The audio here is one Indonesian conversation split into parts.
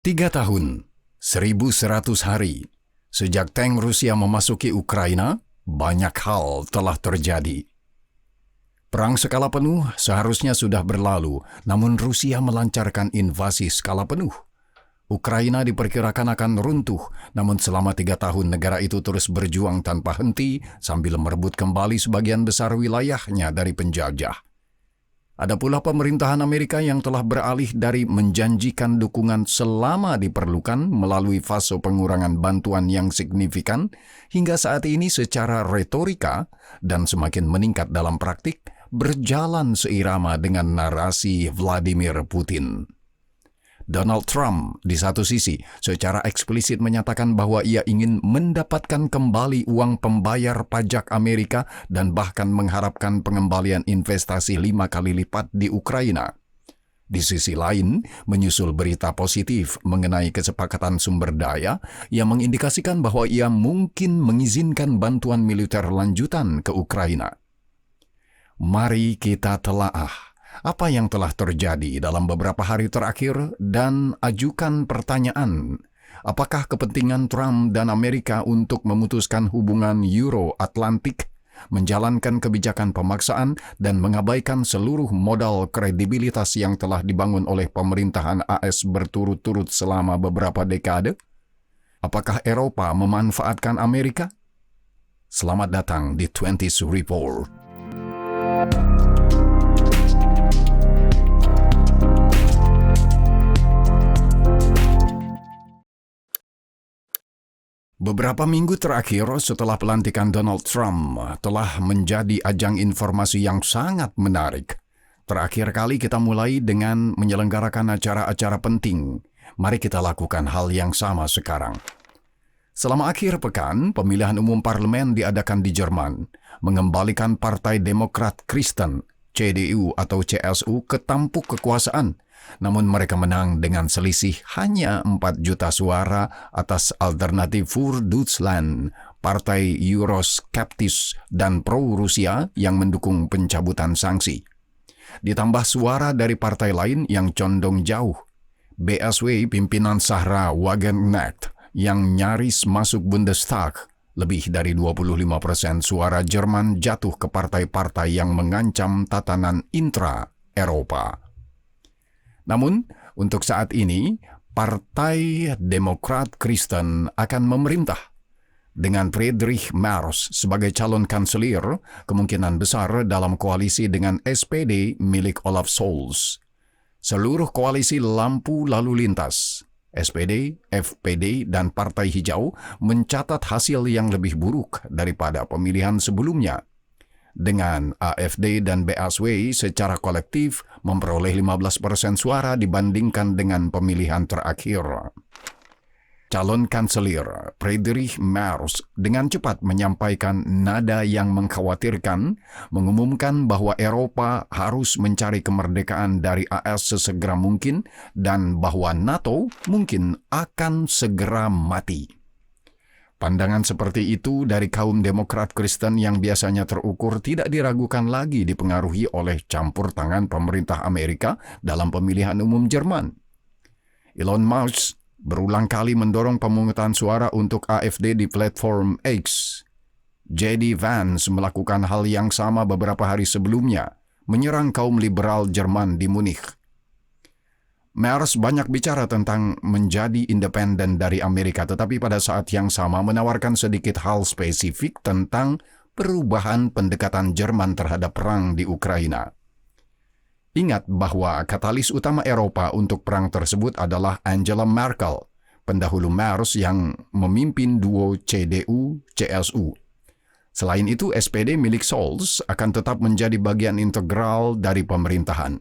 3 tahun, 1.100 hari, sejak tank Rusia memasuki Ukraina, banyak hal telah terjadi. Perang skala penuh seharusnya sudah berlalu, namun Rusia melancarkan invasi skala penuh. Ukraina diperkirakan akan runtuh, namun selama 3 tahun negara itu terus berjuang tanpa henti sambil merebut kembali sebagian besar wilayahnya dari penjajah. Ada pula pemerintahan Amerika yang telah beralih dari menjanjikan dukungan selama diperlukan melalui fase pengurangan bantuan yang signifikan hingga saat ini secara retorika dan semakin meningkat dalam praktik berjalan seirama dengan narasi Vladimir Putin. Donald Trump di satu sisi secara eksplisit menyatakan bahwa ia ingin mendapatkan kembali uang pembayar pajak Amerika dan bahkan mengharapkan pengembalian investasi 5 kali lipat di Ukraina. Di sisi lain, menyusul berita positif mengenai kesepakatan sumber daya yang mengindikasikan bahwa ia mungkin mengizinkan bantuan militer lanjutan ke Ukraina. Mari kita telaah apa yang telah terjadi dalam beberapa hari terakhir dan ajukan pertanyaan, apakah kepentingan Trump dan Amerika untuk memutuskan hubungan Euro-Atlantik, menjalankan kebijakan pemaksaan, dan mengabaikan seluruh modal kredibilitas yang telah dibangun oleh pemerintahan AS berturut-turut selama beberapa dekade? Apakah Eropa memanfaatkan Amerika? Selamat datang di 20th Report. Beberapa minggu terakhir setelah pelantikan Donald Trump telah menjadi ajang informasi yang sangat menarik. Terakhir kali kita mulai dengan menyelenggarakan acara-acara penting. Mari kita lakukan hal yang sama sekarang. Selama akhir pekan, pemilihan umum parlemen diadakan di Jerman, mengembalikan Partai Demokrat Kristen, CDU atau CSU ke tampuk kekuasaan. Namun mereka menang dengan selisih hanya 4 juta suara atas Alternative für Deutschland, partai Euroskeptis dan pro-Rusia yang mendukung pencabutan sanksi. Ditambah suara dari partai lain yang condong jauh. BSW pimpinan Sarah Wagenknecht yang nyaris masuk Bundestag, lebih dari 25% suara Jerman jatuh ke partai-partai yang mengancam tatanan intra-Eropa. Namun, untuk saat ini, Partai Demokrat Kristen akan memerintah. Dengan Friedrich Merz sebagai calon kanselir, kemungkinan besar dalam koalisi dengan SPD milik Olaf Scholz. Seluruh koalisi lampu lalu lintas, SPD, FPD, dan Partai Hijau mencatat hasil yang lebih buruk daripada pemilihan sebelumnya. Dengan AfD dan BSW secara kolektif memperoleh 15% suara dibandingkan dengan pemilihan terakhir. Calon kanselir Friedrich Merz dengan cepat menyampaikan nada yang mengkhawatirkan, mengumumkan bahwa Eropa harus mencari kemerdekaan dari AS sesegera mungkin dan bahwa NATO mungkin akan segera mati. Pandangan seperti itu dari kaum Demokrat Kristen yang biasanya terukur tidak diragukan lagi dipengaruhi oleh campur tangan pemerintah Amerika dalam pemilihan umum Jerman. Elon Musk berulang kali mendorong pemungutan suara untuk AfD di platform X. J.D. Vance melakukan hal yang sama beberapa hari sebelumnya, menyerang kaum liberal Jerman di Munich. Merz banyak bicara tentang menjadi independen dari Amerika, tetapi pada saat yang sama menawarkan sedikit hal spesifik tentang perubahan pendekatan Jerman terhadap perang di Ukraina. Ingat bahwa katalis utama Eropa untuk perang tersebut adalah Angela Merkel, pendahulu Merz yang memimpin duo CDU-CSU. Selain itu, SPD milik Scholz akan tetap menjadi bagian integral dari pemerintahan.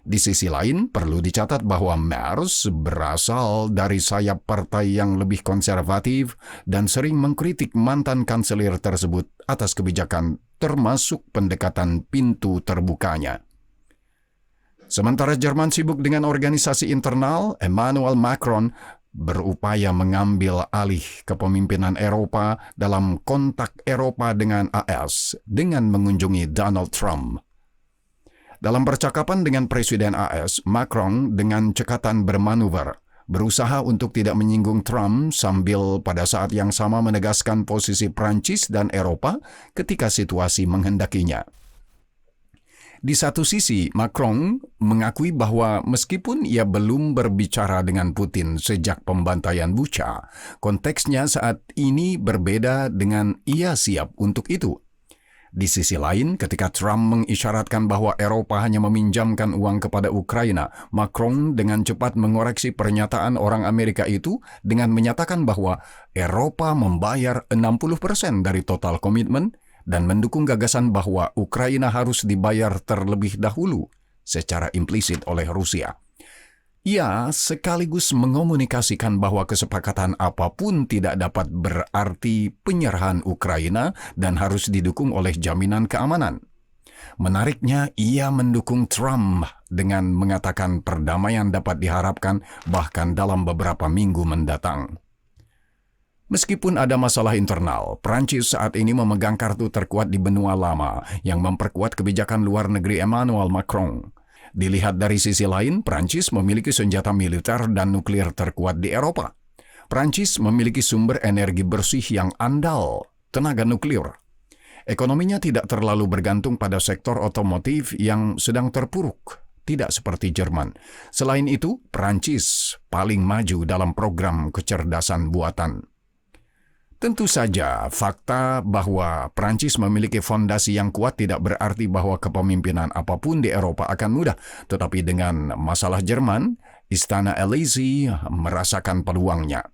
Di sisi lain, perlu dicatat bahwa Merz berasal dari sayap partai yang lebih konservatif dan sering mengkritik mantan kanselir tersebut atas kebijakan termasuk pendekatan pintu terbukanya. Sementara Jerman sibuk dengan organisasi internal, Emmanuel Macron berupaya mengambil alih kepemimpinan Eropa dalam kontak Eropa dengan AS dengan mengunjungi Donald Trump. Dalam percakapan dengan Presiden AS, Macron dengan cekatan bermanuver berusaha untuk tidak menyinggung Trump sambil pada saat yang sama menegaskan posisi Prancis dan Eropa ketika situasi menghendakinya. Di satu sisi, Macron mengakui bahwa meskipun ia belum berbicara dengan Putin sejak pembantaian Bucha, konteksnya saat ini berbeda dengan ia siap untuk itu. Di sisi lain, ketika Trump mengisyaratkan bahwa Eropa hanya meminjamkan uang kepada Ukraina, Macron dengan cepat mengoreksi pernyataan orang Amerika itu dengan menyatakan bahwa Eropa membayar 60% dari total komitmen dan mendukung gagasan bahwa Ukraina harus dibayar terlebih dahulu secara implisit oleh Rusia. Ia sekaligus mengomunikasikan bahwa kesepakatan apapun tidak dapat berarti penyerahan Ukraina dan harus didukung oleh jaminan keamanan. Menariknya, ia mendukung Trump dengan mengatakan perdamaian dapat diharapkan bahkan dalam beberapa minggu mendatang. Meskipun ada masalah internal, Prancis saat ini memegang kartu terkuat di benua lama yang memperkuat kebijakan luar negeri Emmanuel Macron. Dilihat dari sisi lain, Prancis memiliki senjata militer dan nuklir terkuat di Eropa. Prancis memiliki sumber energi bersih yang andal, tenaga nuklir. Ekonominya tidak terlalu bergantung pada sektor otomotif yang sedang terpuruk, tidak seperti Jerman. Selain itu, Prancis paling maju dalam program kecerdasan buatan. Tentu saja, fakta bahwa Prancis memiliki fondasi yang kuat tidak berarti bahwa kepemimpinan apapun di Eropa akan mudah. Tetapi dengan masalah Jerman, Istana Elysee merasakan peluangnya.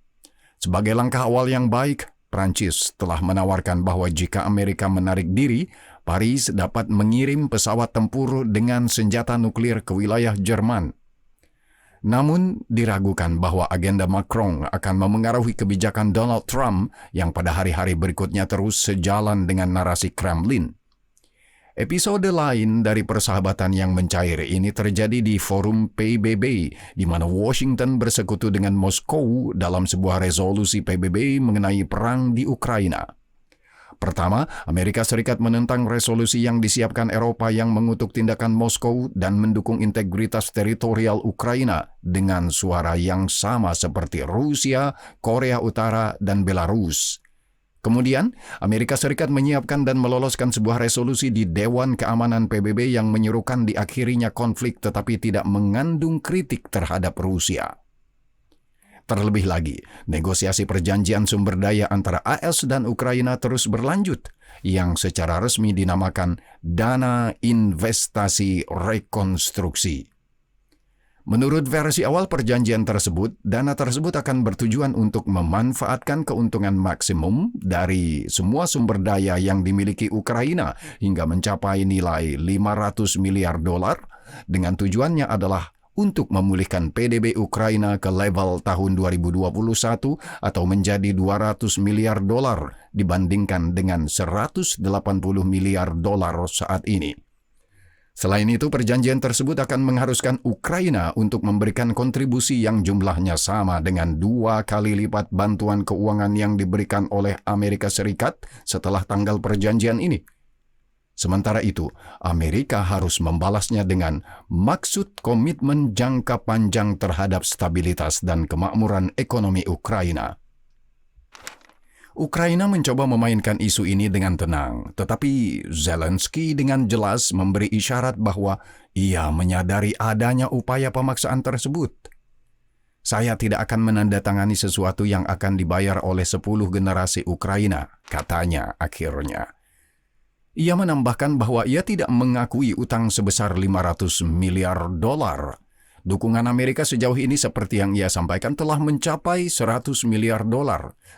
Sebagai langkah awal yang baik, Prancis telah menawarkan bahwa jika Amerika menarik diri, Paris dapat mengirim pesawat tempur dengan senjata nuklir ke wilayah Jerman. Namun, diragukan bahwa agenda Macron akan memengaruhi kebijakan Donald Trump yang pada hari-hari berikutnya terus sejalan dengan narasi Kremlin. Episode lain dari persahabatan yang mencair ini terjadi di forum PBB, di mana Washington bersekutu dengan Moskow dalam sebuah resolusi PBB mengenai perang di Ukraina. Pertama, Amerika Serikat menentang resolusi yang disiapkan Eropa yang mengutuk tindakan Moskow dan mendukung integritas teritorial Ukraina dengan suara yang sama seperti Rusia, Korea Utara, dan Belarus. Kemudian, Amerika Serikat menyiapkan dan meloloskan sebuah resolusi di Dewan Keamanan PBB yang menyerukan diakhirinya konflik tetapi tidak mengandung kritik terhadap Rusia. Terlebih lagi, negosiasi perjanjian sumber daya antara AS dan Ukraina terus berlanjut, yang secara resmi dinamakan Dana Investasi Rekonstruksi. Menurut versi awal perjanjian tersebut, dana tersebut akan bertujuan untuk memanfaatkan keuntungan maksimum dari semua sumber daya yang dimiliki Ukraina hingga mencapai nilai $500 miliar, dengan tujuannya adalah untuk memulihkan PDB Ukraina ke level tahun 2021 atau menjadi $200 miliar dibandingkan dengan $180 miliar saat ini. Selain itu, perjanjian tersebut akan mengharuskan Ukraina untuk memberikan kontribusi yang jumlahnya sama dengan 2 kali lipat bantuan keuangan yang diberikan oleh Amerika Serikat setelah tanggal perjanjian ini. Sementara itu, Amerika harus membalasnya dengan maksud komitmen jangka panjang terhadap stabilitas dan kemakmuran ekonomi Ukraina. Ukraina mencoba memainkan isu ini dengan tenang, tetapi Zelensky dengan jelas memberi isyarat bahwa ia menyadari adanya upaya pemaksaan tersebut. Saya tidak akan menandatangani sesuatu yang akan dibayar oleh 10 generasi Ukraina, katanya akhirnya. Ia menambahkan bahwa ia tidak mengakui utang sebesar $500 miliar. Dukungan Amerika sejauh ini seperti yang ia sampaikan telah mencapai $100 miliar,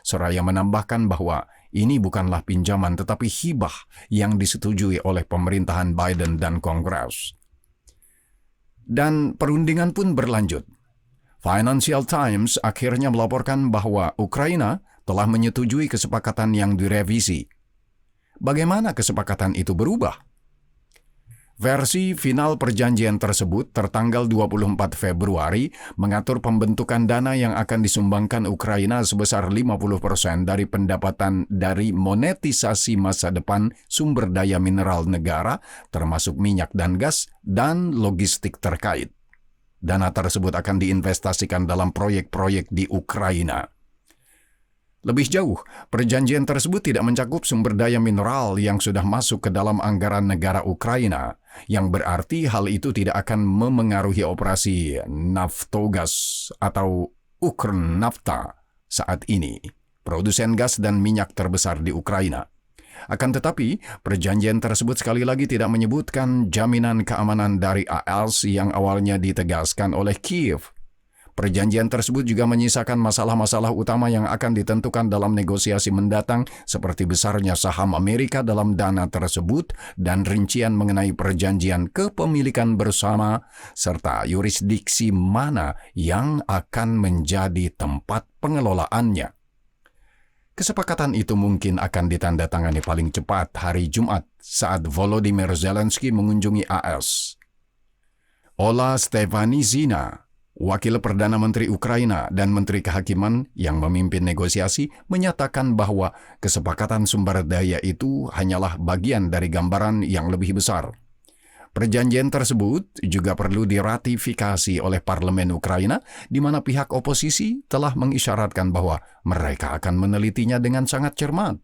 seraya menambahkan bahwa ini bukanlah pinjaman tetapi hibah yang disetujui oleh pemerintahan Biden dan Kongres. Dan perundingan pun berlanjut. Financial Times akhirnya melaporkan bahwa Ukraina telah menyetujui kesepakatan yang direvisi. Bagaimana kesepakatan itu berubah? Versi final perjanjian tersebut tertanggal 24 Februari mengatur pembentukan dana yang akan disumbangkan Ukraina sebesar 50% dari pendapatan dari monetisasi masa depan sumber daya mineral negara, termasuk minyak dan gas, dan logistik terkait. dana tersebut akan diinvestasikan dalam proyek-proyek di Ukraina. Lebih jauh, perjanjian tersebut tidak mencakup sumber daya mineral yang sudah masuk ke dalam anggaran negara Ukraina, yang berarti hal itu tidak akan memengaruhi operasi Naftogaz atau Ukrsnafta saat ini, produsen gas dan minyak terbesar di Ukraina. Akan tetapi, perjanjian tersebut sekali lagi tidak menyebutkan jaminan keamanan dari AS yang awalnya ditegaskan oleh Kiev. Perjanjian tersebut juga menyisakan masalah-masalah utama yang akan ditentukan dalam negosiasi mendatang, seperti besarnya saham Amerika dalam dana tersebut dan rincian mengenai perjanjian kepemilikan bersama, serta yurisdiksi mana yang akan menjadi tempat pengelolaannya. Kesepakatan itu mungkin akan ditandatangani paling cepat hari Jumat saat Volodymyr Zelensky mengunjungi AS. Ola Stefanizina, Wakil Perdana Menteri Ukraina dan Menteri Kehakiman yang memimpin negosiasi, menyatakan bahwa kesepakatan sumber daya itu hanyalah bagian dari gambaran yang lebih besar. Perjanjian tersebut juga perlu diratifikasi oleh Parlemen Ukraina, di mana pihak oposisi telah mengisyaratkan bahwa mereka akan menelitinya dengan sangat cermat.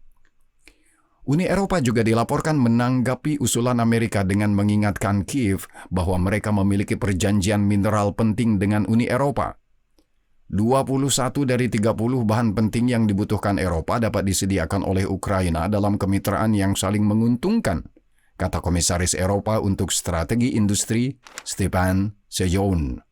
Uni Eropa juga dilaporkan menanggapi usulan Amerika dengan mengingatkan Kiev bahwa mereka memiliki perjanjian mineral penting dengan Uni Eropa. 21 dari 30 bahan penting yang dibutuhkan Eropa dapat disediakan oleh Ukraina dalam kemitraan yang saling menguntungkan, kata Komisaris Eropa untuk Strategi Industri Stepan Sejoun.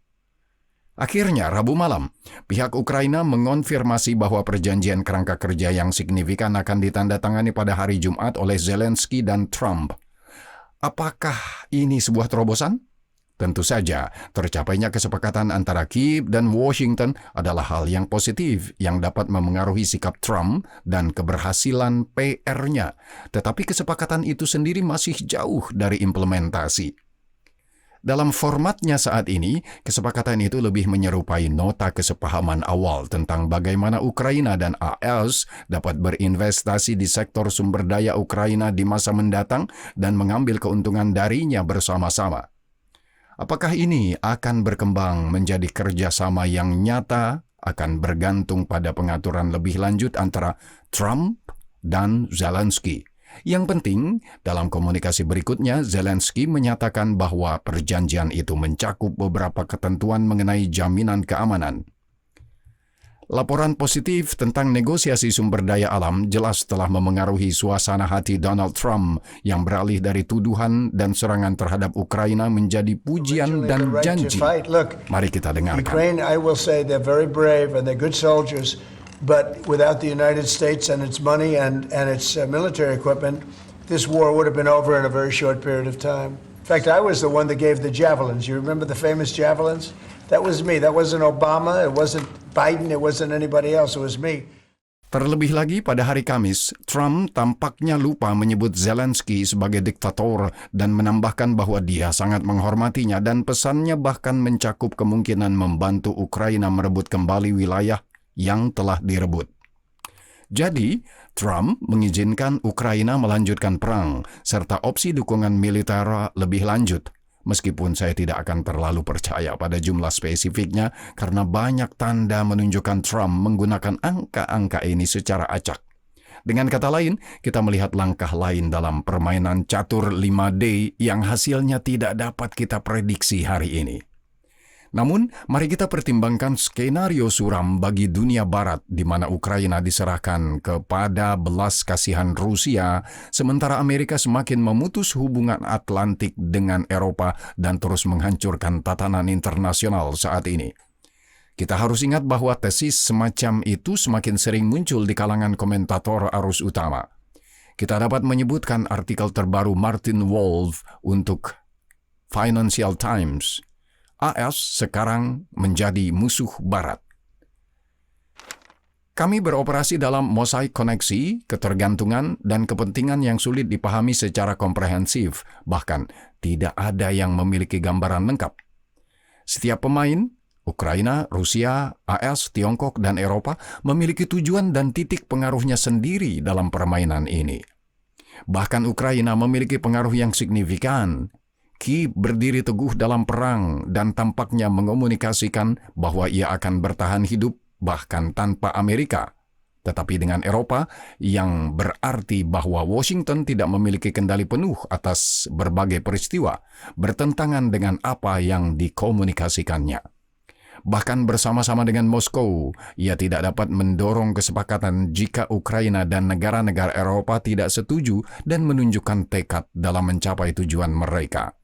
Akhirnya, Rabu malam, pihak Ukraina mengonfirmasi bahwa perjanjian kerangka kerja yang signifikan akan ditandatangani pada hari Jumat oleh Zelensky dan Trump. Apakah ini sebuah terobosan? Tentu saja, tercapainya kesepakatan antara Kiev dan Washington adalah hal yang positif yang dapat memengaruhi sikap Trump dan keberhasilan PR-nya. Tetapi kesepakatan itu sendiri masih jauh dari implementasi. Dalam formatnya saat ini, kesepakatan itu lebih menyerupai nota kesepahaman awal tentang bagaimana Ukraina dan AS dapat berinvestasi di sektor sumber daya Ukraina di masa mendatang dan mengambil keuntungan darinya bersama-sama. Apakah ini akan berkembang menjadi kerjasama yang nyata akan bergantung pada pengaturan lebih lanjut antara Trump dan Zelensky. Yang penting, dalam komunikasi berikutnya, Zelensky menyatakan bahwa perjanjian itu mencakup beberapa ketentuan mengenai jaminan keamanan. Laporan positif tentang negosiasi sumber daya alam jelas telah memengaruhi suasana hati Donald Trump yang beralih dari tuduhan dan serangan terhadap Ukraina menjadi pujian dan janji. Mari kita dengarkan. Ukraine, I will say they're very brave and they're good soldiers, but without the United States and its money and its military equipment, this war would have been over in a very short period of time. In fact, I was the one that gave the javelins. You remember the famous javelins? That was me. That wasn't Obama. It wasn't Biden. It wasn't anybody else. It was me. Terlebih lagi pada hari Kamis, Trump tampaknya lupa menyebut Zelensky sebagai diktator dan menambahkan bahwa dia sangat menghormatinya dan pesannya bahkan mencakup kemungkinan membantu Ukraina merebut kembali wilayah yang telah direbut. Jadi, Trump mengizinkan Ukraina melanjutkan perang serta opsi dukungan militer lebih lanjut. Meskipun saya tidak akan terlalu percaya pada jumlah spesifiknya karena banyak tanda menunjukkan Trump menggunakan angka-angka ini secara acak. Dengan kata lain, kita melihat langkah lain dalam permainan catur 5D yang hasilnya tidak dapat kita prediksi hari ini. Namun, mari kita pertimbangkan skenario suram bagi dunia barat di mana Ukraina diserahkan kepada belas kasihan Rusia, sementara Amerika semakin memutus hubungan Atlantik dengan Eropa dan terus menghancurkan tatanan internasional saat ini. Kita harus ingat bahwa tesis semacam itu semakin sering muncul di kalangan komentator arus utama. Kita dapat menyebutkan artikel terbaru Martin Wolf untuk Financial Times. AS sekarang menjadi musuh Barat. Kami beroperasi dalam mosaik koneksi, ketergantungan, dan kepentingan yang sulit dipahami secara komprehensif, bahkan tidak ada yang memiliki gambaran lengkap. Setiap pemain, Ukraina, Rusia, AS, Tiongkok, dan Eropa, memiliki tujuan dan titik pengaruhnya sendiri dalam permainan ini. Bahkan Ukraina memiliki pengaruh yang signifikan. Kyiv berdiri teguh dalam perang dan tampaknya mengomunikasikan bahwa ia akan bertahan hidup bahkan tanpa Amerika. Tetapi dengan Eropa, yang berarti bahwa Washington tidak memiliki kendali penuh atas berbagai peristiwa, bertentangan dengan apa yang dikomunikasikannya. Bahkan bersama-sama dengan Moskow, ia tidak dapat mendorong kesepakatan jika Ukraina dan negara-negara Eropa tidak setuju dan menunjukkan tekad dalam mencapai tujuan mereka.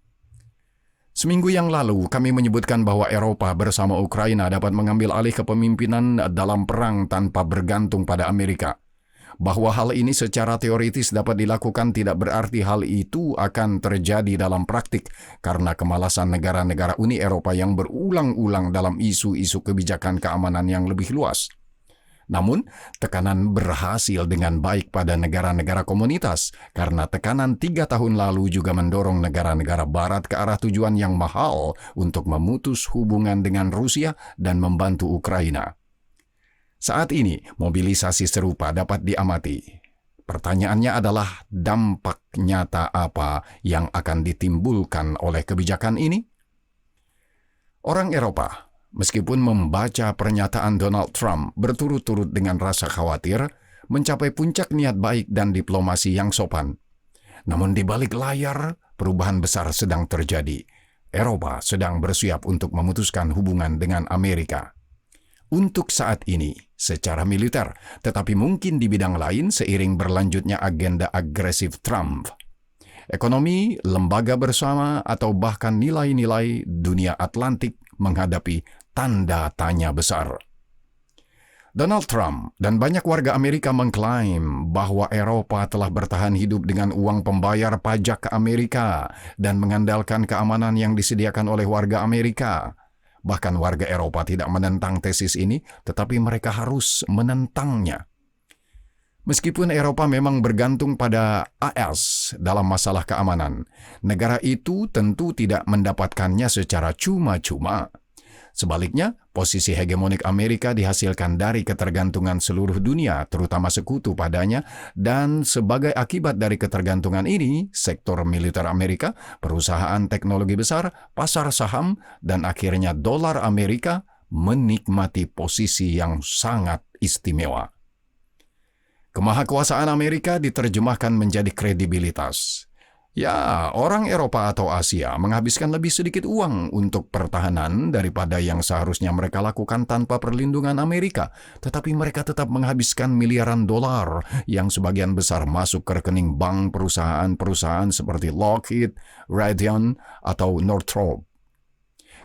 Seminggu yang lalu, kami menyebutkan bahwa Eropa bersama Ukraina dapat mengambil alih kepemimpinan dalam perang tanpa bergantung pada Amerika. Bahwa hal ini secara teoritis dapat dilakukan tidak berarti hal itu akan terjadi dalam praktik karena kemalasan negara-negara Uni Eropa yang berulang-ulang dalam isu-isu kebijakan keamanan yang lebih luas. Namun, tekanan berhasil dengan baik pada negara-negara komunitas karena tekanan 3 tahun lalu juga mendorong negara-negara barat ke arah tujuan yang mahal untuk memutus hubungan dengan Rusia dan membantu Ukraina. Saat ini, mobilisasi serupa dapat diamati. Pertanyaannya adalah dampak nyata apa yang akan ditimbulkan oleh kebijakan ini? Orang Eropa, meskipun membaca pernyataan Donald Trump berturut-turut dengan rasa khawatir, mencapai puncak niat baik dan diplomasi yang sopan. Namun di balik layar, perubahan besar sedang terjadi. Eropa sedang bersiap untuk memutuskan hubungan dengan Amerika. Untuk saat ini, secara militer, tetapi mungkin di bidang lain seiring berlanjutnya agenda agresif Trump. Ekonomi, lembaga bersama, atau bahkan nilai-nilai dunia Atlantik menghadapi tanda tanya besar. Donald Trump dan banyak warga Amerika mengklaim bahwa Eropa telah bertahan hidup dengan uang pembayar pajak ke Amerika dan mengandalkan keamanan yang disediakan oleh warga Amerika. Bahkan warga Eropa tidak menentang tesis ini, tetapi mereka harus menentangnya. Meskipun Eropa memang bergantung pada AS dalam masalah keamanan, negara itu tentu tidak mendapatkannya secara cuma-cuma. Sebaliknya, posisi hegemonik Amerika dihasilkan dari ketergantungan seluruh dunia, terutama sekutu padanya, dan sebagai akibat dari ketergantungan ini, sektor militer Amerika, perusahaan teknologi besar, pasar saham, dan akhirnya dolar Amerika menikmati posisi yang sangat istimewa. Kemahakuasaan Amerika diterjemahkan menjadi kredibilitas. Ya, orang Eropa atau Asia menghabiskan lebih sedikit uang untuk pertahanan daripada yang seharusnya mereka lakukan tanpa perlindungan Amerika. Tetapi mereka tetap menghabiskan miliaran dolar yang sebagian besar masuk ke rekening bank perusahaan-perusahaan seperti Lockheed, Raytheon, atau Northrop.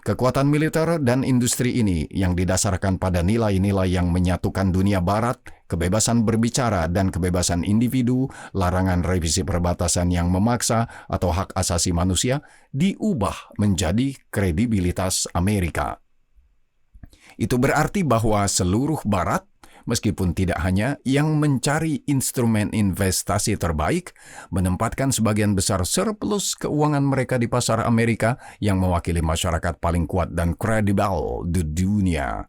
Kekuatan militer dan industri ini yang didasarkan pada nilai-nilai yang menyatukan dunia barat, kebebasan berbicara dan kebebasan individu, larangan revisi perbatasan yang memaksa atau hak asasi manusia, diubah menjadi kredibilitas Amerika. Itu berarti bahwa seluruh barat, meskipun tidak hanya yang mencari instrumen investasi terbaik, menempatkan sebagian besar surplus keuangan mereka di pasar Amerika yang mewakili masyarakat paling kuat dan kredibel di dunia.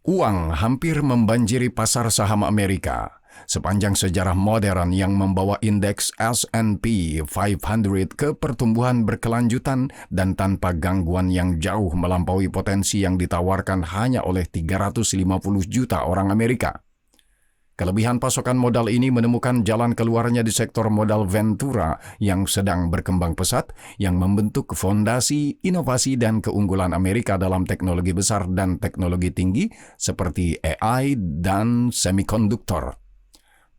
Uang hampir membanjiri pasar saham Amerika. Sepanjang sejarah modern yang membawa indeks S&P 500 ke pertumbuhan berkelanjutan dan tanpa gangguan yang jauh melampaui potensi yang ditawarkan hanya oleh 350 juta orang Amerika. Kelebihan pasokan modal ini menemukan jalan keluarnya di sektor modal Ventura yang sedang berkembang pesat, yang membentuk fondasi, inovasi, dan keunggulan Amerika dalam teknologi besar dan teknologi tinggi seperti AI dan semikonduktor.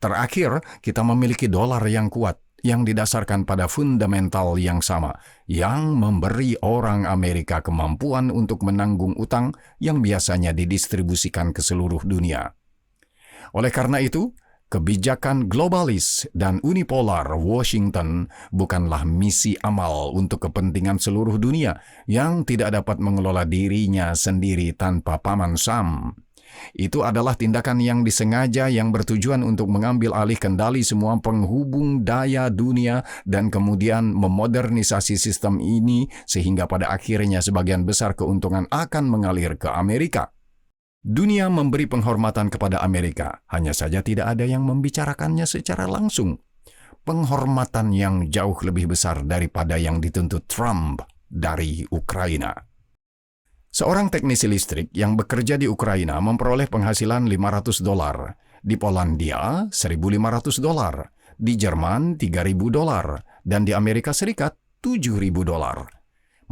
Terakhir, kita memiliki dolar yang kuat, yang didasarkan pada fundamental yang sama, yang memberi orang Amerika kemampuan untuk menanggung utang yang biasanya didistribusikan ke seluruh dunia. Oleh karena itu, kebijakan globalis dan unipolar Washington bukanlah misi amal untuk kepentingan seluruh dunia yang tidak dapat mengelola dirinya sendiri tanpa Paman Sam. Itu adalah tindakan yang disengaja yang bertujuan untuk mengambil alih kendali semua penghubung daya dunia dan kemudian memodernisasi sistem ini sehingga pada akhirnya sebagian besar keuntungan akan mengalir ke Amerika. Dunia memberi penghormatan kepada Amerika, hanya saja tidak ada yang membicarakannya secara langsung. penghormatan yang jauh lebih besar daripada yang dituntut Trump dari Ukraina. Seorang teknisi listrik yang bekerja di Ukraina memperoleh penghasilan $500, di Polandia $1.500, di Jerman $3.000, dan di Amerika Serikat $7.000.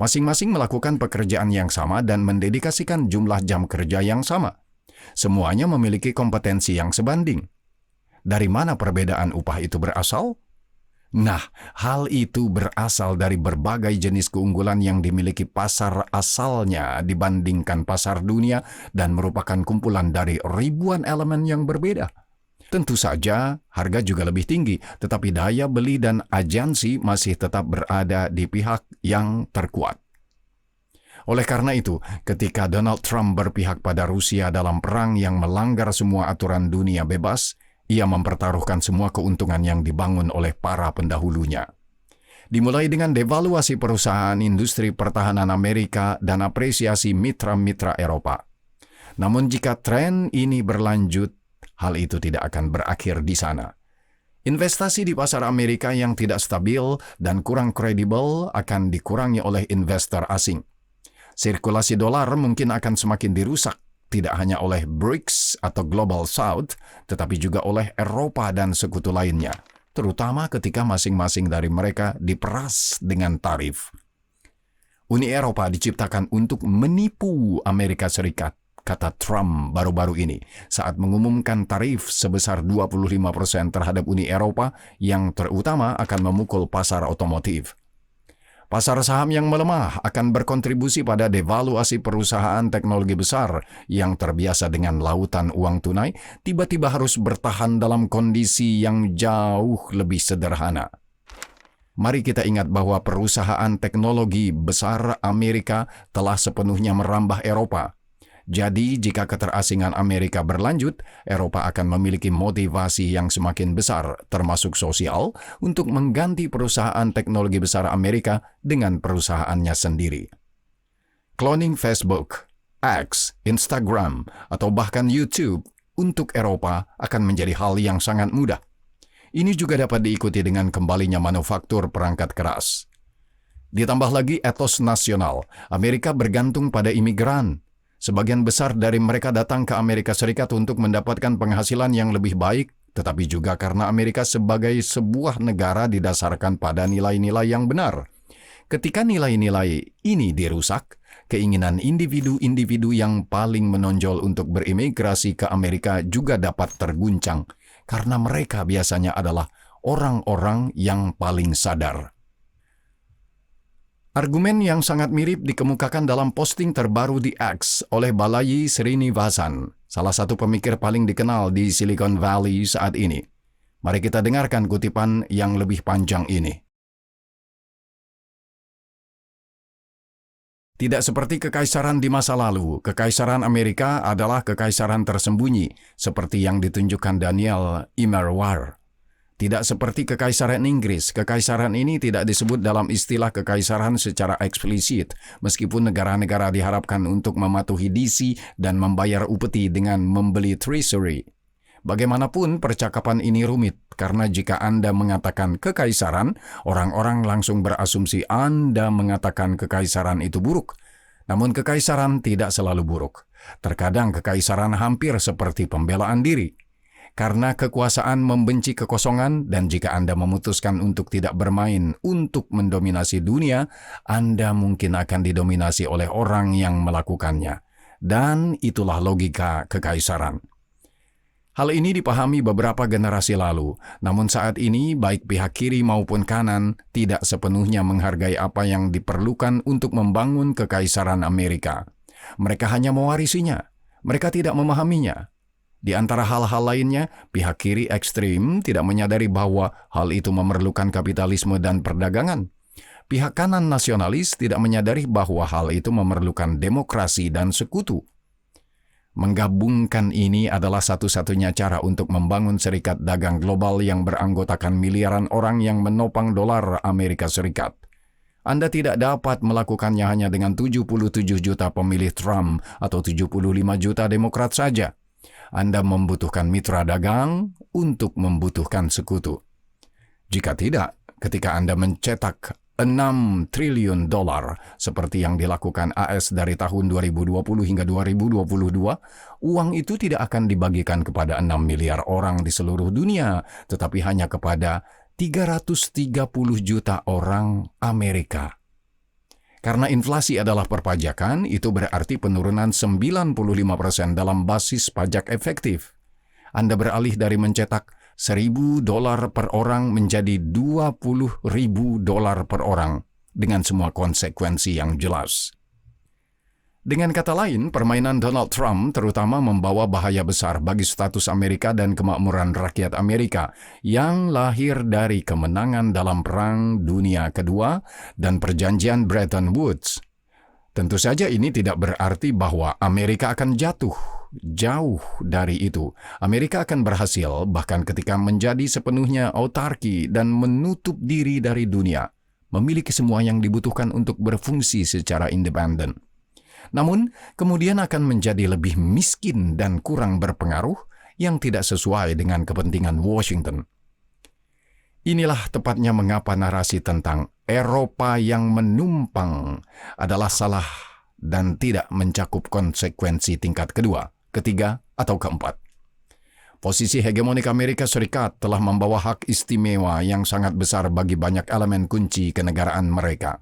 Masing-masing melakukan pekerjaan yang sama dan mendedikasikan jumlah jam kerja yang sama. Semuanya memiliki kompetensi yang sebanding. Dari mana perbedaan upah itu berasal? Nah, hal itu berasal dari berbagai jenis keunggulan yang dimiliki pasar asalnya dibandingkan pasar dunia dan merupakan kumpulan dari ribuan elemen yang berbeda. Tentu saja, harga juga lebih tinggi, tetapi daya beli dan agensi masih tetap berada di pihak yang terkuat. Oleh karena itu, ketika Donald Trump berpihak pada Rusia dalam perang yang melanggar semua aturan dunia bebas, ia mempertaruhkan semua keuntungan yang dibangun oleh para pendahulunya. Dimulai dengan devaluasi perusahaan industri pertahanan Amerika dan apresiasi mitra-mitra Eropa. Namun jika tren ini berlanjut, hal itu tidak akan berakhir di sana. Investasi di pasar Amerika yang tidak stabil dan kurang kredibel akan dikurangi oleh investor asing. Sirkulasi dolar mungkin akan semakin dirusak, tidak hanya oleh BRICS atau Global South, tetapi juga oleh Eropa dan sekutu lainnya, terutama ketika masing-masing dari mereka diperas dengan tarif. Uni Eropa diciptakan untuk menipu Amerika Serikat, kata Trump baru-baru ini saat mengumumkan tarif sebesar 25% terhadap Uni Eropa yang terutama akan memukul pasar otomotif. Pasar saham yang melemah akan berkontribusi pada devaluasi perusahaan teknologi besar yang terbiasa dengan lautan uang tunai, tiba-tiba harus bertahan dalam kondisi yang jauh lebih sederhana. Mari kita ingat bahwa perusahaan teknologi besar Amerika telah sepenuhnya merambah Eropa. Jadi, jika keterasingan Amerika berlanjut, Eropa akan memiliki motivasi yang semakin besar, termasuk sosial, untuk mengganti perusahaan teknologi besar Amerika dengan perusahaannya sendiri. Cloning Facebook, X, Instagram, atau bahkan YouTube untuk Eropa akan menjadi hal yang sangat mudah. Ini juga dapat diikuti dengan kembalinya manufaktur perangkat keras. Ditambah lagi etos nasional, Amerika bergantung pada imigran. Sebagian besar dari mereka datang ke Amerika Serikat untuk mendapatkan penghasilan yang lebih baik, tetapi juga karena Amerika sebagai sebuah negara didasarkan pada nilai-nilai yang benar. Ketika nilai-nilai ini dirusak, keinginan individu-individu yang paling menonjol untuk berimigrasi ke Amerika juga dapat terguncang, karena mereka biasanya adalah orang-orang yang paling sadar. Argumen yang sangat mirip dikemukakan dalam posting terbaru di X oleh Balaji Srinivasan, salah satu pemikir paling dikenal di Silicon Valley saat ini. Mari kita dengarkan kutipan yang lebih panjang ini. Tidak seperti kekaisaran di masa lalu, kekaisaran Amerika adalah kekaisaran tersembunyi, seperti yang ditunjukkan Daniel Immerwahr. Tidak seperti kekaisaran Inggris, kekaisaran ini tidak disebut dalam istilah kekaisaran secara eksplisit, meskipun negara-negara diharapkan untuk mematuhi DC dan membayar upeti dengan membeli treasury. Bagaimanapun percakapan ini rumit, karena jika Anda mengatakan kekaisaran, orang-orang langsung berasumsi Anda mengatakan kekaisaran itu buruk. Namun kekaisaran tidak selalu buruk. Terkadang kekaisaran hampir seperti pembelaan diri. Karena kekuasaan membenci kekosongan, dan jika Anda memutuskan untuk tidak bermain untuk mendominasi dunia, Anda mungkin akan didominasi oleh orang yang melakukannya. Dan itulah logika kekaisaran. Hal ini dipahami beberapa generasi lalu, namun saat ini baik pihak kiri maupun kanan tidak sepenuhnya menghargai apa yang diperlukan untuk membangun kekaisaran Amerika. Mereka hanya mewarisinya, mereka tidak memahaminya. Di antara hal-hal lainnya, pihak kiri ekstrim tidak menyadari bahwa hal itu memerlukan kapitalisme dan perdagangan. Pihak kanan nasionalis tidak menyadari bahwa hal itu memerlukan demokrasi dan sekutu. Menggabungkan ini adalah satu-satunya cara untuk membangun serikat dagang global yang beranggotakan miliaran orang yang menopang dolar Amerika Serikat. Anda tidak dapat melakukannya hanya dengan 77 juta pemilih Trump atau 75 juta Demokrat saja. Anda membutuhkan mitra dagang untuk membutuhkan sekutu. Jika tidak, ketika Anda mencetak $6 triliun seperti yang dilakukan AS dari tahun 2020 hingga 2022, uang itu tidak akan dibagikan kepada 6 miliar orang di seluruh dunia, tetapi hanya kepada 330 juta orang Amerika. Karena inflasi adalah perpajakan, itu berarti penurunan 95% dalam basis pajak efektif. Anda beralih dari mencetak $1.000 per orang menjadi $20.000 per orang dengan semua konsekuensi yang jelas. Dengan kata lain, permainan Donald Trump terutama membawa bahaya besar bagi status Amerika dan kemakmuran rakyat Amerika yang lahir dari kemenangan dalam Perang Dunia Kedua dan perjanjian Bretton Woods. Tentu saja ini tidak berarti bahwa Amerika akan jatuh. Jauh dari itu, Amerika akan berhasil bahkan ketika menjadi sepenuhnya autarki dan menutup diri dari dunia, memiliki semua yang dibutuhkan untuk berfungsi secara independen. Namun, kemudian akan menjadi lebih miskin dan kurang berpengaruh yang tidak sesuai dengan kepentingan Washington. Inilah tepatnya mengapa narasi tentang Eropa yang menumpang adalah salah dan tidak mencakup konsekuensi tingkat kedua, ketiga, atau keempat. Posisi hegemonik Amerika Serikat telah membawa hak istimewa yang sangat besar bagi banyak elemen kunci kenegaraan mereka.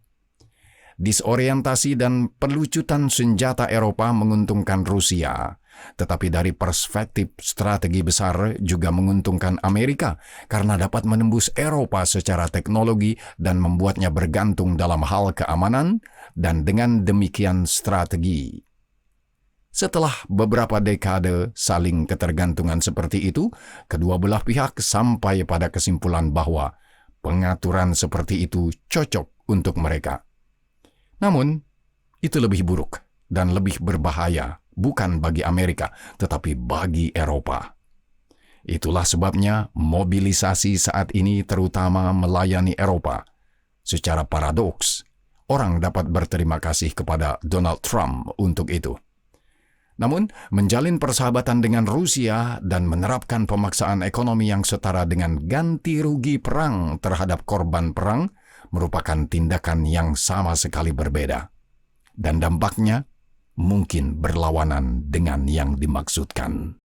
Disorientasi dan pelucutan senjata Eropa menguntungkan Rusia, tetapi dari perspektif strategi besar juga menguntungkan Amerika karena dapat menembus Eropa secara teknologi dan membuatnya bergantung dalam hal keamanan dan dengan demikian strategi. Setelah beberapa dekade saling ketergantungan seperti itu, kedua belah pihak sampai pada kesimpulan bahwa pengaturan seperti itu cocok untuk mereka. Namun, itu lebih buruk dan lebih berbahaya, bukan bagi Amerika, tetapi bagi Eropa. Itulah sebabnya mobilisasi saat ini terutama melayani Eropa. Secara paradoks, orang dapat berterima kasih kepada Donald Trump untuk itu. Namun, menjalin persahabatan dengan Rusia dan menerapkan pemaksaan ekonomi yang setara dengan ganti rugi perang terhadap korban perang merupakan tindakan yang sama sekali berbeda. Dan dampaknya mungkin berlawanan dengan yang dimaksudkan.